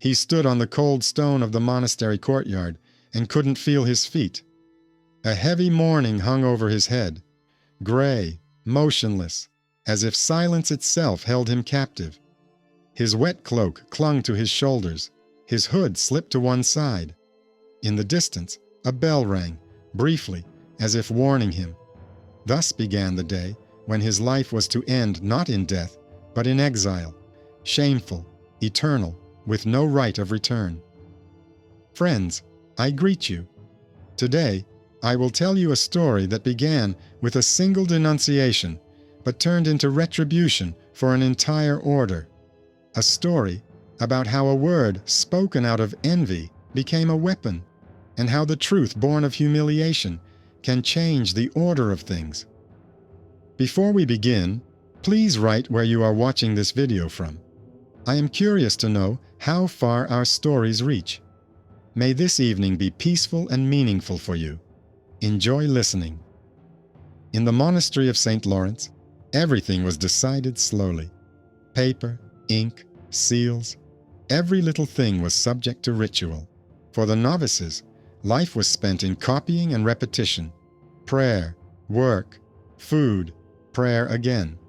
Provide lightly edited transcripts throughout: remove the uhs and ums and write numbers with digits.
He stood on the cold stone of the monastery courtyard and couldn't feel his feet. A heavy mourning hung over his head, gray, motionless, as if silence itself held him captive. His wet cloak clung to his shoulders, his hood slipped to one side. In the distance, a bell rang, briefly, as if warning him. Thus began the day when his life was to end not in death, but in exile, shameful, eternal, with no right of return. Friends, I greet you. Today, I will tell you a story that began with a single denunciation, but turned into retribution for an entire order. A story about how a word spoken out of envy became a weapon, and how the truth born of humiliation can change the order of things. Before we begin, please write where you are watching this video from. I am curious to know how far our stories reach. May this evening be peaceful and meaningful for you. Enjoy listening. In the monastery of St. Lawrence, everything was decided slowly. Paper, ink, seals, every little thing was subject to ritual. For the novices, life was spent in copying and repetition. Prayer, work, food, prayer again.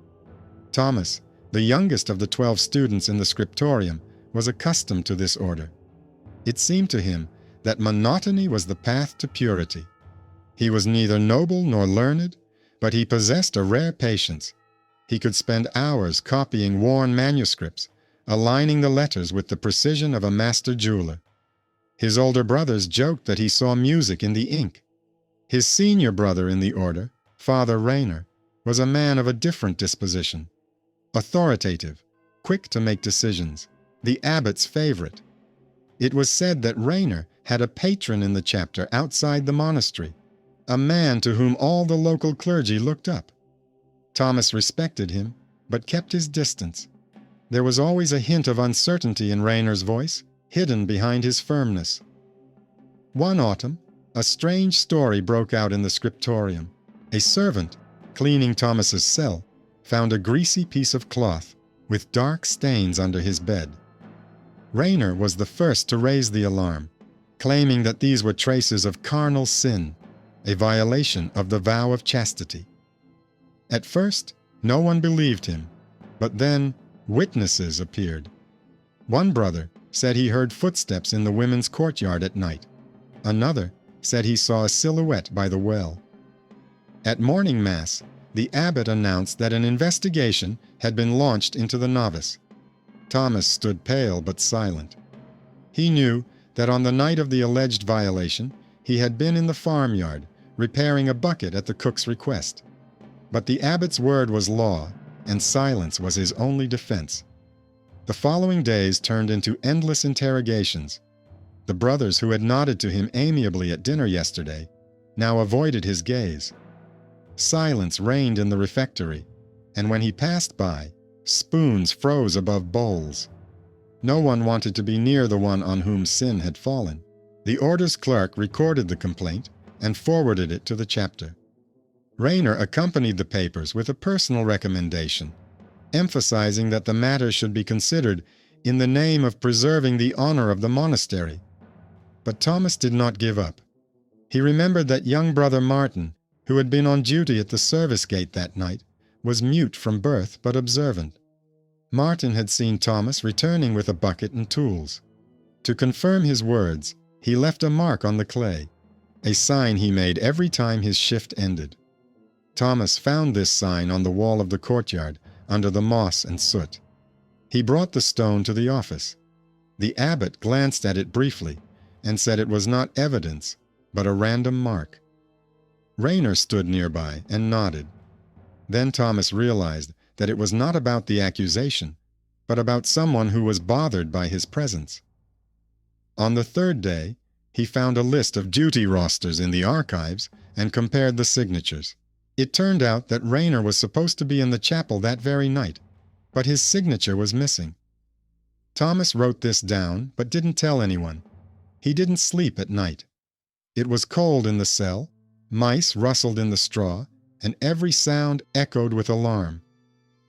Thomas, the youngest of the 12 students in the scriptorium, was accustomed to this order. It seemed to him that monotony was the path to purity. He was neither noble nor learned, but he possessed a rare patience. He could spend hours copying worn manuscripts, aligning the letters with the precision of a master jeweler. His older brothers joked that he saw music in the ink. His senior brother in the order, Father Rayner, was a man of a different disposition. Authoritative, quick to make decisions, the abbot's favorite. It was said that Rayner had a patron in the chapter outside the monastery, a man to whom all the local clergy looked up. Thomas respected him, but kept his distance. There was always a hint of uncertainty in Rayner's voice, hidden behind his firmness. One autumn, a strange story broke out in the scriptorium. A servant, cleaning Thomas's cell, found a greasy piece of cloth with dark stains under his bed. Rayner was the first to raise the alarm, claiming that these were traces of carnal sin, a violation of the vow of chastity. At first, no one believed him, but then witnesses appeared. One brother said he heard footsteps in the women's courtyard at night. Another said he saw a silhouette by the well. At morning mass, the abbot announced that an investigation had been launched into the novice. Thomas stood pale but silent. He knew that on the night of the alleged violation, he had been in the farmyard, repairing a bucket at the cook's request. But the abbot's word was law, and silence was his only defense. The following days turned into endless interrogations. The brothers who had nodded to him amiably at dinner yesterday now avoided his gaze. Silence reigned in the refectory, and when he passed by, spoons froze above bowls. No one wanted to be near the one on whom sin had fallen. The order's clerk recorded the complaint and forwarded it to the chapter. Rayner accompanied the papers with a personal recommendation, emphasizing that the matter should be considered in the name of preserving the honor of the monastery. But Thomas did not give up. He remembered that young brother Martin, who had been on duty at the service gate that night, was mute from birth but observant. Martin had seen Thomas returning with a bucket and tools. To confirm his words, he left a mark on the clay, a sign he made every time his shift ended. Thomas found this sign on the wall of the courtyard, under the moss and soot. He brought the stone to the office. The abbot glanced at it briefly and said it was not evidence, but a random mark. Rayner stood nearby and nodded. Then Thomas realized that it was not about the accusation, but about someone who was bothered by his presence. On the third day, he found a list of duty rosters in the archives and compared the signatures. It turned out that Rayner was supposed to be in the chapel that very night, but his signature was missing. Thomas wrote this down, but didn't tell anyone. He didn't sleep at night. It was cold in the cell, mice rustled in the straw, and every sound echoed with alarm.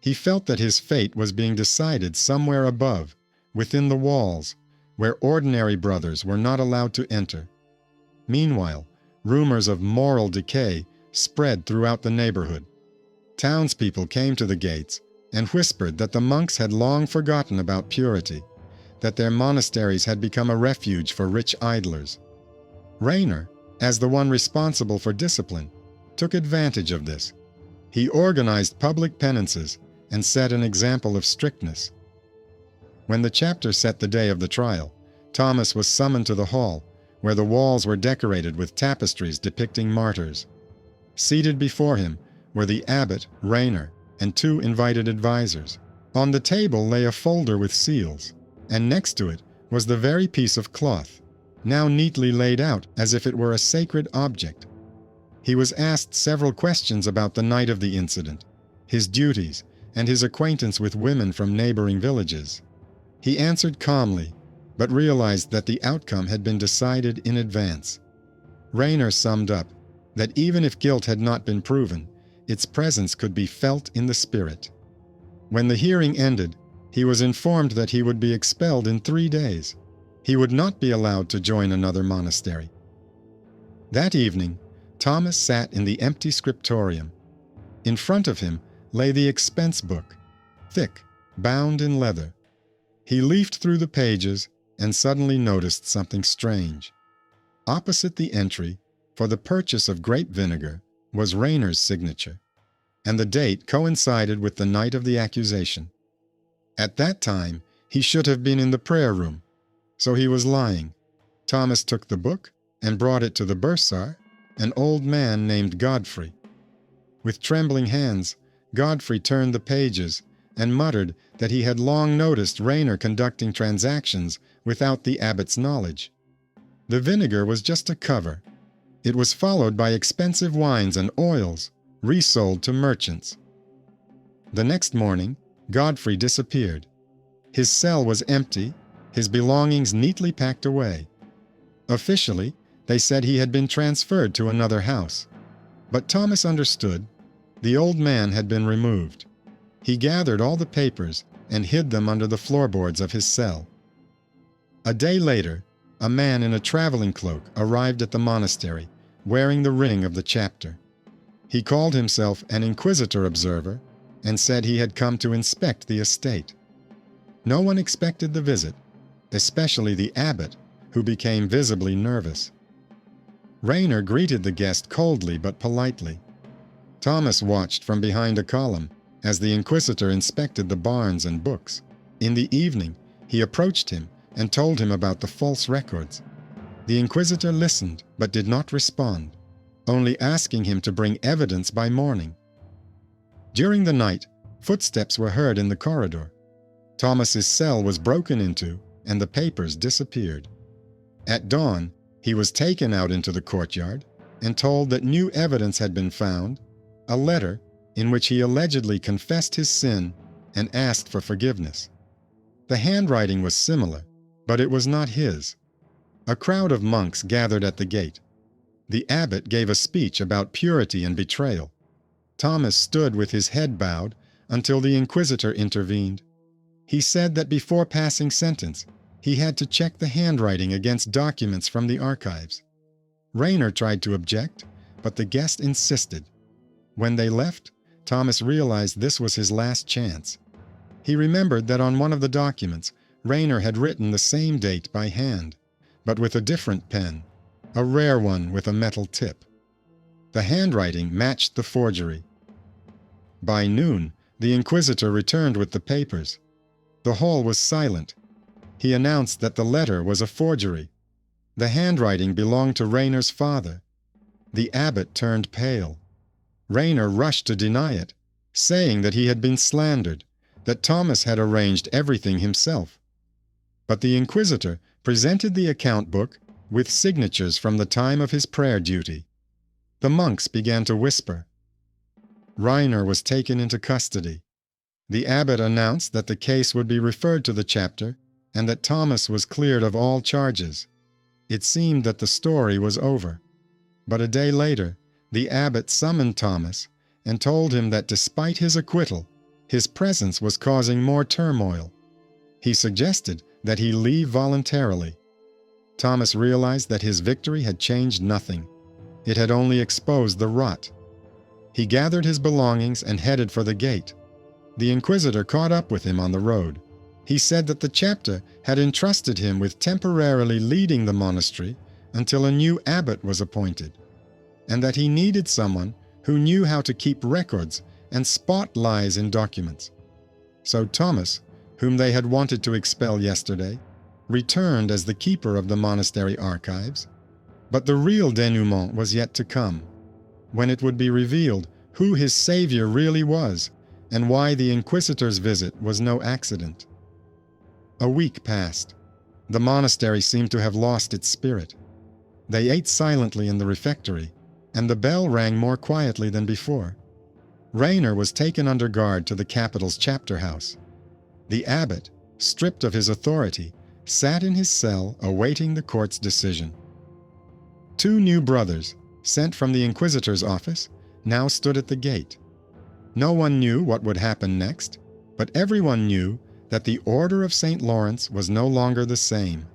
He felt that his fate was being decided somewhere above, within the walls, where ordinary brothers were not allowed to enter. Meanwhile, rumors of moral decay spread throughout the neighborhood. Townspeople came to the gates and whispered that the monks had long forgotten about purity, that their monasteries had become a refuge for rich idlers. Rainer, as the one responsible for discipline, took advantage of this. He organized public penances and set an example of strictness. When the chapter set the day of the trial, Thomas was summoned to the hall, where the walls were decorated with tapestries depicting martyrs. Seated before him were the abbot, Rainer, and 2 invited advisors. On the table lay a folder with seals, and next to it was the very piece of cloth, now neatly laid out as if it were a sacred object. He was asked several questions about the night of the incident, his duties, and his acquaintance with women from neighboring villages. He answered calmly, but realized that the outcome had been decided in advance. Rainer summed up that even if guilt had not been proven, its presence could be felt in the spirit. When the hearing ended, he was informed that he would be expelled in 3 days. He would not be allowed to join another monastery. That evening, Thomas sat in the empty scriptorium. In front of him lay the expense book, thick, bound in leather. He leafed through the pages and suddenly noticed something strange. Opposite the entry for the purchase of grape vinegar was Rainer's signature, and the date coincided with the night of the accusation. At that time, he should have been in the prayer room, so he was lying. Thomas took the book and brought it to the bursar, an old man named Godfrey. With trembling hands, Godfrey turned the pages and muttered that he had long noticed Rainer conducting transactions without the abbot's knowledge. The vinegar was just a cover. It was followed by expensive wines and oils, resold to merchants. The next morning, Godfrey disappeared. His cell was empty, his belongings neatly packed away. Officially, they said he had been transferred to another house. But Thomas understood. The old man had been removed. He gathered all the papers and hid them under the floorboards of his cell. A day later, a man in a traveling cloak arrived at the monastery, wearing the ring of the chapter. He called himself an inquisitor observer and said he had come to inspect the estate. No one expected the visit, especially the abbot, who became visibly nervous. Rainer greeted the guest coldly but politely. Thomas watched from behind a column as the inquisitor inspected the barns and books. In the evening, he approached him and told him about the false records. The inquisitor listened but did not respond, only asking him to bring evidence by morning. During the night, footsteps were heard in the corridor. Thomas's cell was broken into and the papers disappeared. At dawn, he was taken out into the courtyard and told that new evidence had been found, a letter in which he allegedly confessed his sin and asked for forgiveness. The handwriting was similar, but it was not his. A crowd of monks gathered at the gate. The abbot gave a speech about purity and betrayal. Thomas stood with his head bowed until the inquisitor intervened. He said that before passing sentence, he had to check the handwriting against documents from the archives. Rainer tried to object, but the guest insisted. When they left, Thomas realized this was his last chance. He remembered that on one of the documents, Rainer had written the same date by hand, but with a different pen, a rare one with a metal tip. The handwriting matched the forgery. By noon, the inquisitor returned with the papers. The hall was silent. He announced that the letter was a forgery. The handwriting belonged to Rainer's father. The abbot turned pale. Rainer rushed to deny it, saying that he had been slandered, that Thomas had arranged everything himself. But the inquisitor presented the account book with signatures from the time of his prayer duty. The monks began to whisper. Rainer was taken into custody. The abbot announced that the case would be referred to the chapter and that Thomas was cleared of all charges. It seemed that the story was over. But a day later, the abbot summoned Thomas and told him that despite his acquittal, his presence was causing more turmoil. He suggested that he leave voluntarily. Thomas realized that his victory had changed nothing. It had only exposed the rot. He gathered his belongings and headed for the gate. The inquisitor caught up with him on the road. He said that the chapter had entrusted him with temporarily leading the monastery until a new abbot was appointed, and that he needed someone who knew how to keep records and spot lies in documents. So Thomas, whom they had wanted to expel yesterday, returned as the keeper of the monastery archives. But the real denouement was yet to come, when it would be revealed who his savior really was and why the inquisitor's visit was no accident. A week passed. The monastery seemed to have lost its spirit. They ate silently in the refectory, and the bell rang more quietly than before. Rainer was taken under guard to the capital's chapter house. The abbot, stripped of his authority, sat in his cell awaiting the court's decision. Two new brothers, sent from the inquisitor's office, now stood at the gate. No one knew what would happen next, but everyone knew that the Order of St. Lawrence was no longer the same.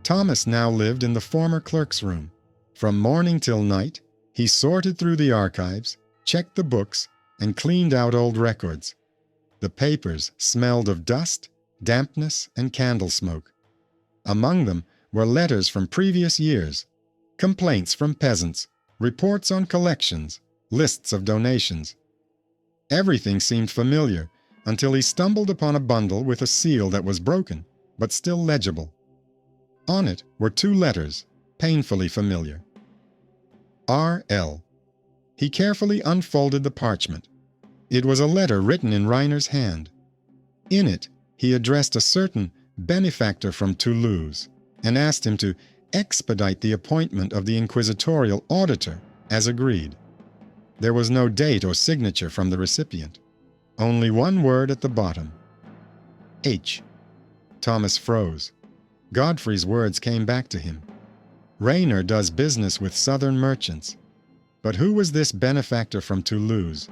Thomas now lived in the former clerk's room. From morning till night, he sorted through the archives, checked the books, and cleaned out old records. The papers smelled of dust, dampness, and candle smoke. Among them were letters from previous years, complaints from peasants, reports on collections, lists of donations. Everything seemed familiar until he stumbled upon a bundle with a seal that was broken, but still legible. On it were two letters, painfully familiar. R.L. He carefully unfolded the parchment. It was a letter written in Rainer's hand. In it, he addressed a certain benefactor from Toulouse and asked him to expedite the appointment of the inquisitorial auditor, as agreed. There was no date or signature from the recipient. Only one word at the bottom. H. Thomas froze. Godfrey's words came back to him. Rainer does business with southern merchants. But who was this benefactor from Toulouse?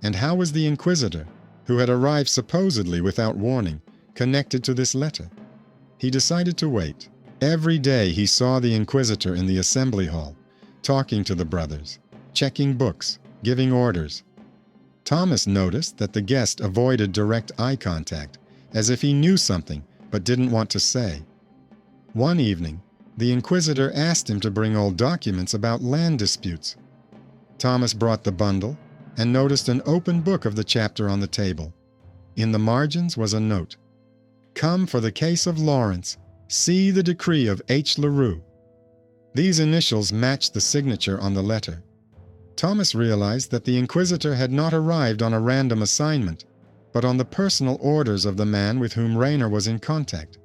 And how was the inquisitor, who had arrived supposedly without warning, connected to this letter? He decided to wait. Every day he saw the inquisitor in the assembly hall, talking to the brothers, checking books, giving orders. Thomas noticed that the guest avoided direct eye contact, as if he knew something but didn't want to say. One evening, the inquisitor asked him to bring old documents about land disputes. Thomas brought the bundle and noticed an open book of the chapter on the table. In the margins was a note. "Come for the case of Lawrence. See the decree of H. Leroux." These initials matched the signature on the letter. Thomas realized that the inquisitor had not arrived on a random assignment, but on the personal orders of the man with whom Rainer was in contact.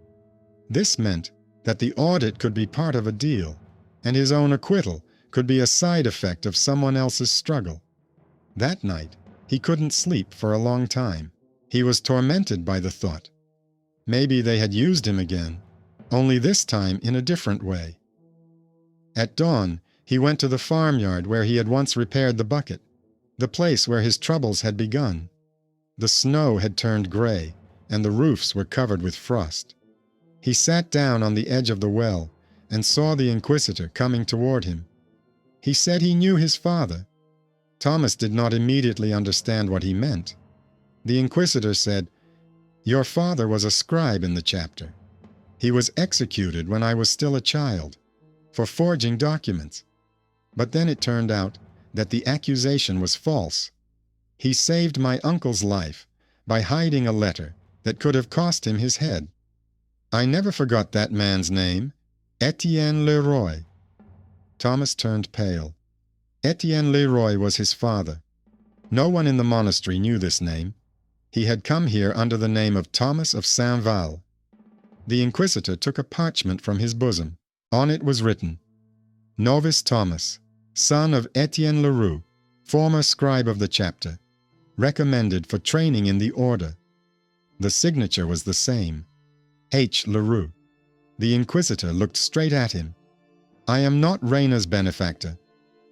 This meant that the audit could be part of a deal, and his own acquittal could be a side effect of someone else's struggle. That night, he couldn't sleep for a long time. He was tormented by the thought. Maybe they had used him again, only this time in a different way. At dawn, he went to the farmyard where he had once repaired the bucket, the place where his troubles had begun. The snow had turned gray, and the roofs were covered with frost. He sat down on the edge of the well and saw the inquisitor coming toward him. He said he knew his father. Thomas did not immediately understand what he meant. The inquisitor said, "Your father was a scribe in the chapter. He was executed when I was still a child, for forging documents. But then it turned out that the accusation was false. He saved my uncle's life by hiding a letter that could have cost him his head. I never forgot that man's name, Etienne Leroy." Thomas turned pale. Etienne Leroy was his father. No one in the monastery knew this name. He had come here under the name of Thomas of Saint-Val. The inquisitor took a parchment from his bosom. On it was written, "Novice Thomas, son of Etienne Leroux, former scribe of the chapter, recommended for training in the order." The signature was the same, H. Leroux. The inquisitor looked straight at him. "I am not Rainer's benefactor.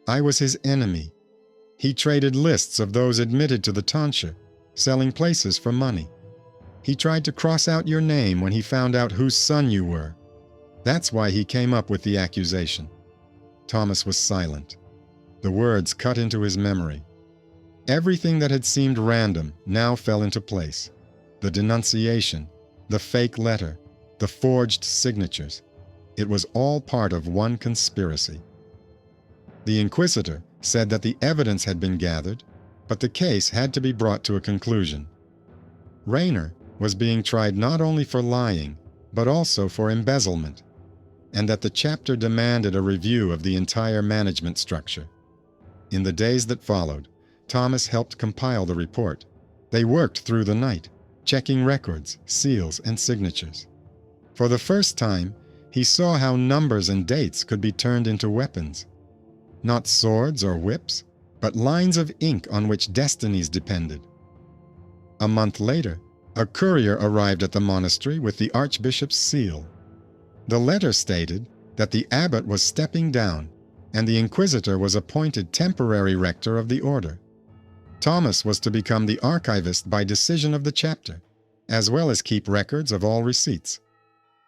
I was his enemy. He traded lists of those admitted to the tonsure, selling places for money. He tried to cross out your name when he found out whose son you were. That's why he came up with the accusation." Thomas was silent. The words cut into his memory. Everything that had seemed random now fell into place. The denunciation, the fake letter, the forged signatures. It was all part of one conspiracy. The inquisitor said that the evidence had been gathered, but the case had to be brought to a conclusion. Rayner was being tried not only for lying, but also for embezzlement, and that the chapter demanded a review of the entire management structure. In the days that followed, Thomas helped compile the report. They worked through the night, checking records, seals, and signatures. For the first time, he saw how numbers and dates could be turned into weapons. Not swords or whips, but lines of ink on which destinies depended. A month later, a courier arrived at the monastery with the archbishop's seal. The letter stated that the abbot was stepping down, and the inquisitor was appointed temporary rector of the order. Thomas was to become the archivist by decision of the chapter, as well as keep records of all receipts.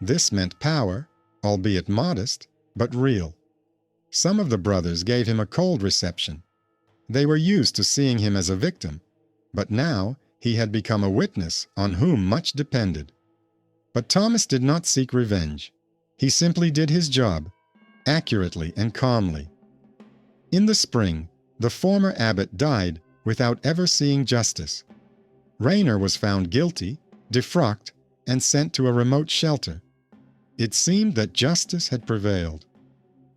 This meant power, albeit modest, but real. Some of the brothers gave him a cold reception. They were used to seeing him as a victim, but now he had become a witness on whom much depended. But Thomas did not seek revenge. He simply did his job, accurately and calmly. In the spring, the former abbot died without ever seeing justice. Rayner was found guilty, defrocked, and sent to a remote shelter. It seemed that justice had prevailed.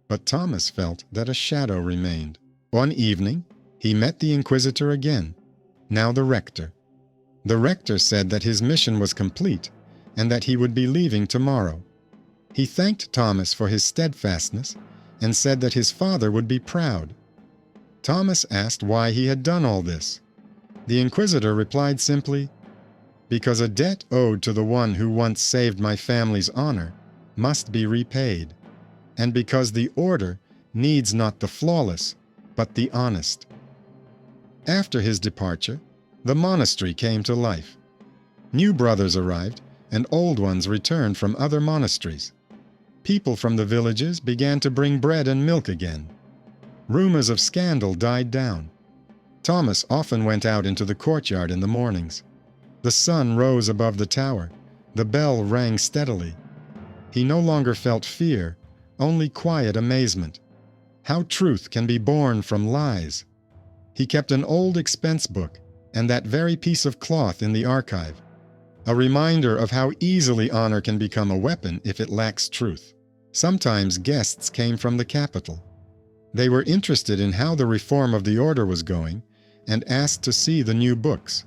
But Thomas felt that a shadow remained. One evening, he met the inquisitor again, now the rector. The rector said that his mission was complete and that he would be leaving tomorrow. He thanked Thomas for his steadfastness and said that his father would be proud. Thomas asked why he had done all this. The inquisitor replied simply, "Because a debt owed to the one who once saved my family's honor must be repaid, and because the order needs not the flawless, but the honest." After his departure, the monastery came to life. New brothers arrived, and old ones returned from other monasteries. People from the villages began to bring bread and milk again. Rumors of scandal died down. Thomas often went out into the courtyard in the mornings. The sun rose above the tower. The bell rang steadily. He no longer felt fear, only quiet amazement. How truth can be born from lies. He kept an old expense book and that very piece of cloth in the archive, a reminder of how easily honor can become a weapon if it lacks truth. Sometimes guests came from the capital. They were interested in how the reform of the order was going and asked to see the new books.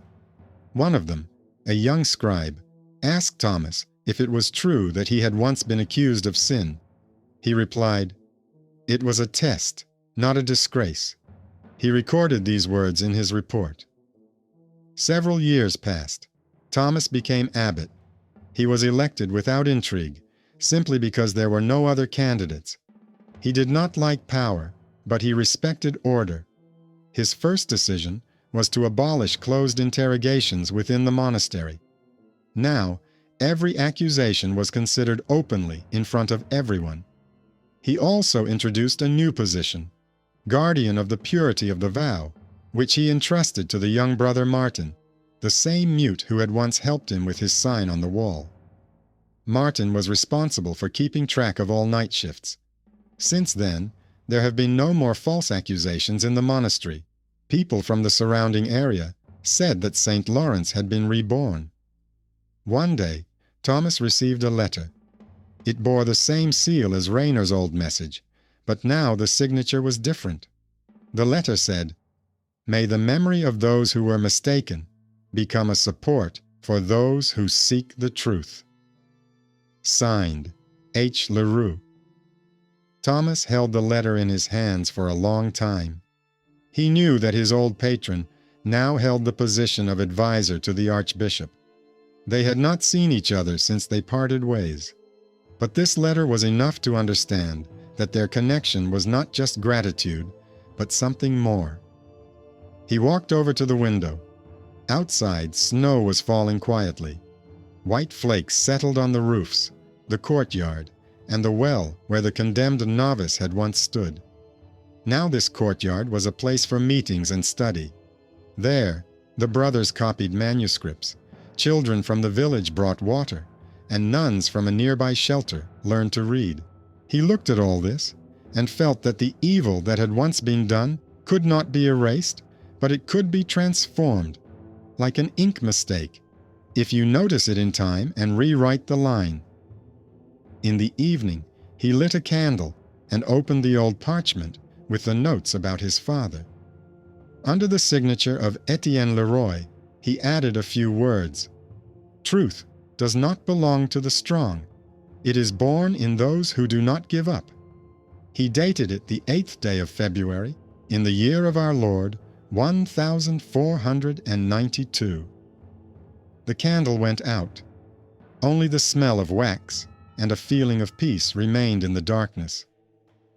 One of them, a young scribe, asked Thomas if it was true that he had once been accused of sin. He replied, "It was a test, not a disgrace." He recorded these words in his report. Several years passed. Thomas became abbot. He was elected without intrigue, simply because there were no other candidates. He did not like power, but he respected order. His first decision was to abolish closed interrogations within the monastery. Now, every accusation was considered openly in front of everyone. He also introduced a new position, guardian of the purity of the vow, which he entrusted to the young brother Martin, the same mute who had once helped him with his sign on the wall. Martin was responsible for keeping track of all night shifts. Since then, there have been no more false accusations in the monastery. People from the surrounding area said that St. Lawrence had been reborn. One day, Thomas received a letter. It bore the same seal as Rayner's old message, but now the signature was different. The letter said, "May the memory of those who were mistaken become a support for those who seek the truth." Signed, H. LaRue. Thomas held the letter in his hands for a long time. He knew that his old patron now held the position of advisor to the archbishop. They had not seen each other since they parted ways. But this letter was enough to understand that their connection was not just gratitude, but something more. He walked over to the window. Outside, snow was falling quietly. White flakes settled on the roofs, the courtyard, and the well where the condemned novice had once stood. Now this courtyard was a place for meetings and study. There, the brothers copied manuscripts, children from the village brought water, and nuns from a nearby shelter learned to read. He looked at all this and felt that the evil that had once been done could not be erased, but it could be transformed, like an ink mistake, if you notice it in time and rewrite the line. In the evening, he lit a candle and opened the old parchment with the notes about his father. Under the signature of Etienne Leroy, he added a few words. Truth does not belong to the strong. It is born in those who do not give up. He dated it the 8th day of February, in the year of our Lord, 1492. The candle went out. Only the smell of wax and a feeling of peace remained in the darkness.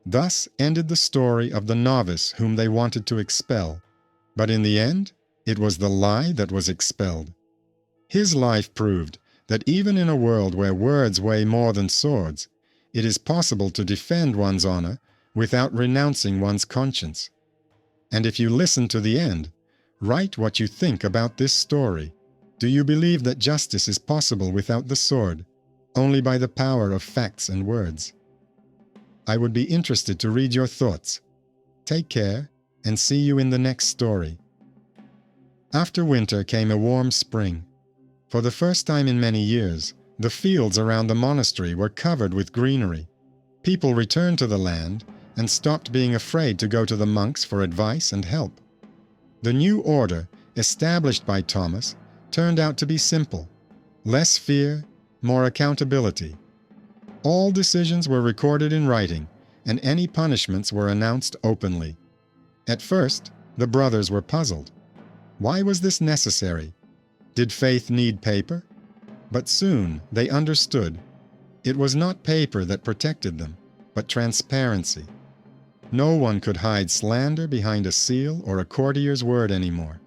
Thus ended the story of the novice whom they wanted to expel. But in the end, it was the lie that was expelled. His life proved that even in a world where words weigh more than swords, it is possible to defend one's honor without renouncing one's conscience. And if you listen to the end, write what you think about this story. Do you believe that justice is possible without the sword, only by the power of facts and words? I would be interested to read your thoughts. Take care, and see you in the next story. After winter came a warm spring. For the first time in many years, the fields around the monastery were covered with greenery. People returned to the land and stopped being afraid to go to the monks for advice and help. The new order, established by Thomas, turned out to be simple: less fear, more accountability. All decisions were recorded in writing, and any punishments were announced openly. At first, the brothers were puzzled. Why was this necessary? Did faith need paper? But soon they understood. It was not paper that protected them, but transparency. No one could hide slander behind a seal or a courtier's word anymore.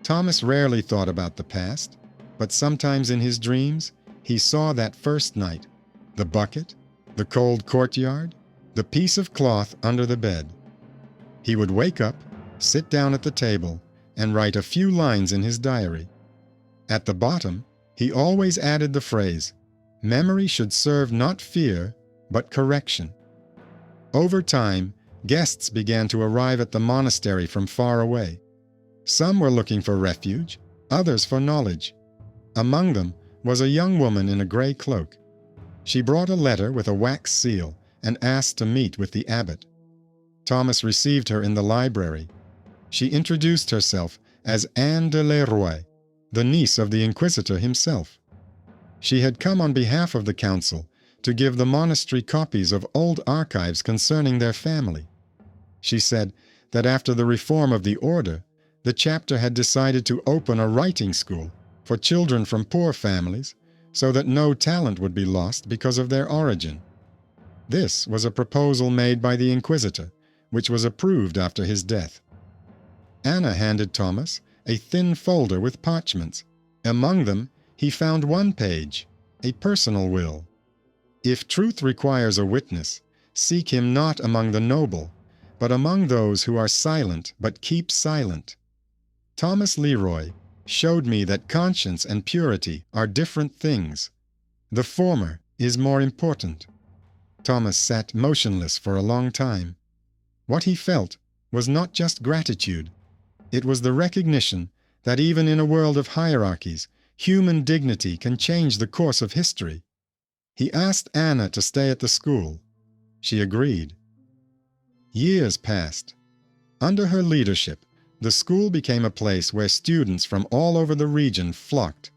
Thomas rarely thought about the past, but sometimes in his dreams he saw that first night, the bucket, the cold courtyard, the piece of cloth under the bed. He would wake up, sit down at the table, and write a few lines in his diary. At the bottom, he always added the phrase, "Memory should serve not fear, but correction." Over time, guests began to arrive at the monastery from far away. Some were looking for refuge, others for knowledge. Among them was a young woman in a gray cloak. She brought a letter with a wax seal and asked to meet with the abbot. Thomas received her in the library. She introduced herself as Anne de Leroy, the niece of the inquisitor himself. She had come on behalf of the council to give the monastery copies of old archives concerning their family. She said that after the reform of the order, the chapter had decided to open a writing school for children from poor families so that no talent would be lost because of their origin. This was a proposal made by the inquisitor, which was approved after his death. Anna handed Thomas a thin folder with parchments. Among them, he found one page, a personal will. If truth requires a witness, seek him not among the noble, but among those who are silent but keep silent. Thomas Leroy showed me that conscience and purity are different things. The former is more important. Thomas sat motionless for a long time. What he felt was not just gratitude. It was the recognition that even in a world of hierarchies, human dignity can change the course of history. He asked Anna to stay at the school. She agreed. Years passed. Under her leadership, the school became a place where students from all over the region flocked.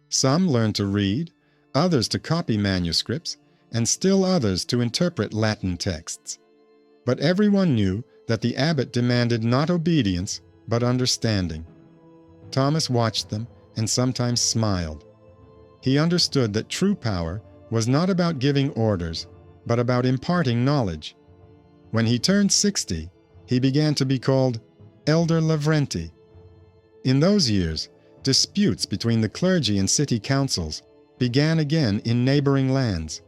Some learned to read, others to copy manuscripts, and still others to interpret Latin texts. But everyone knew that the abbot demanded not obedience, but understanding. Thomas watched them and sometimes smiled. He understood that true power was not about giving orders, but about imparting knowledge. When he turned 60, he began to be called Elder Lavrenti. In those years, Disputes between the clergy and city councils began again in neighboring lands.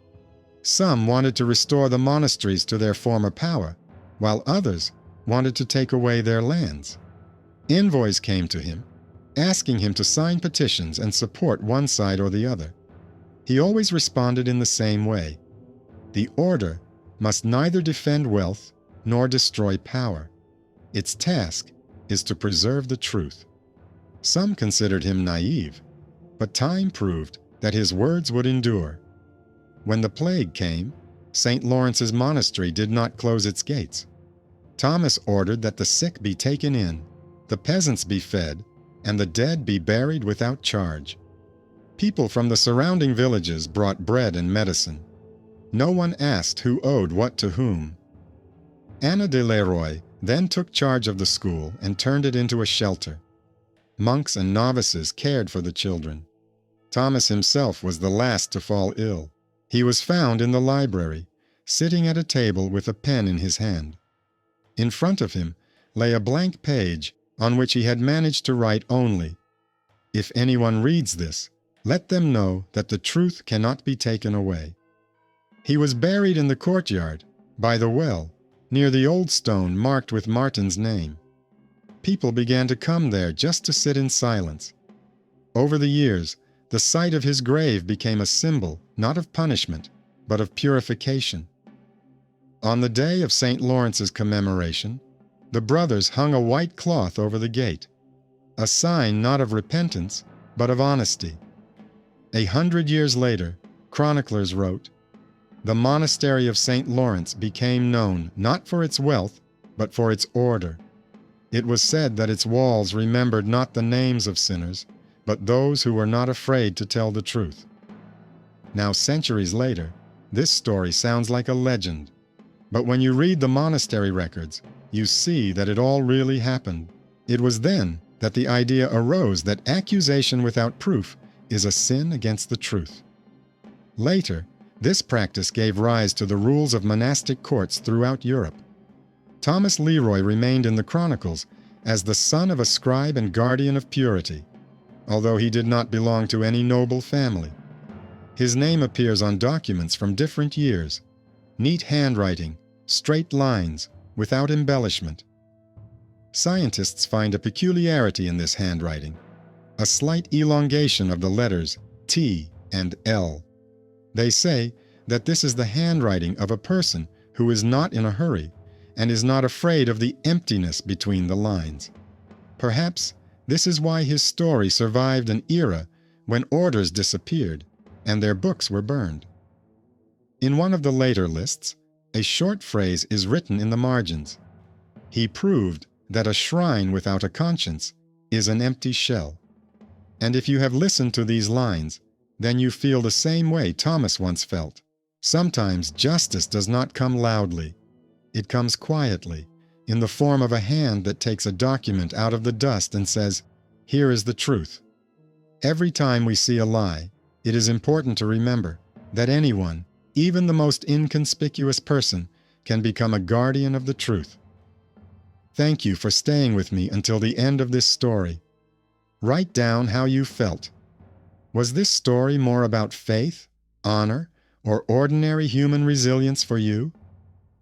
Some wanted to restore the monasteries to their former power, while others wanted to take away their lands. Envoys came to him, asking him to sign petitions and support one side or the other. He always responded in the same way. The order must neither defend wealth nor destroy power. Its task is to preserve the truth. Some considered him naive, but time proved that his words would endure. When the plague came, St. Lawrence's monastery did not close its gates. Thomas ordered that the sick be taken in, the peasants be fed, and the dead be buried without charge. People from the surrounding villages brought bread and medicine. No one asked who owed what to whom. Anna de Leroy then took charge of the school and turned it into a shelter. Monks and novices cared for the children. Thomas himself was the last to fall ill. He was found in the library, sitting at a table with a pen in his hand. In front of him lay a blank page on which he had managed to write only, "If anyone reads this, let them know that the truth cannot be taken away." He was buried in the courtyard, by the well, near the old stone marked with Martin's name. People began to come there just to sit in silence. Over the years, the sight of his grave became a symbol not of punishment, but of purification. On the day of St. Lawrence's commemoration, the brothers hung a white cloth over the gate, a sign not of repentance, but of honesty. 100 years later, chroniclers wrote, "The monastery of St. Lawrence became known not for its wealth, but for its order. It was said that its walls remembered not the names of sinners, but those who were not afraid to tell the truth." Now, centuries later, this story sounds like a legend. But when you read the monastery records, you see that it all really happened. It was then that the idea arose that accusation without proof is a sin against the truth. Later, this practice gave rise to the rules of monastic courts throughout Europe. Thomas Leroy remained in the chronicles as the son of a scribe and guardian of purity, although he did not belong to any noble family. His name appears on documents from different years, neat handwriting, straight lines, without embellishment. Scientists find a peculiarity in this handwriting, a slight elongation of the letters T and L. They say that this is the handwriting of a person who is not in a hurry and is not afraid of the emptiness between the lines. Perhaps this is why his story survived an era when orders disappeared and their books were burned. In one of the later lists, a short phrase is written in the margins. He proved that a shrine without a conscience is an empty shell. And if you have listened to these lines, then you feel the same way Thomas once felt. Sometimes justice does not come loudly. It comes quietly, in the form of a hand that takes a document out of the dust and says, "Here is the truth." Every time we see a lie, it is important to remember that anyone, even the most inconspicuous person, can become a guardian of the truth. Thank you for staying with me until the end of this story. Write down how you felt. Was this story more about faith, honor, or ordinary human resilience for you?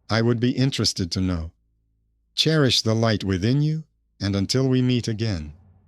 I would be interested to know. Cherish the light within you, and until we meet again.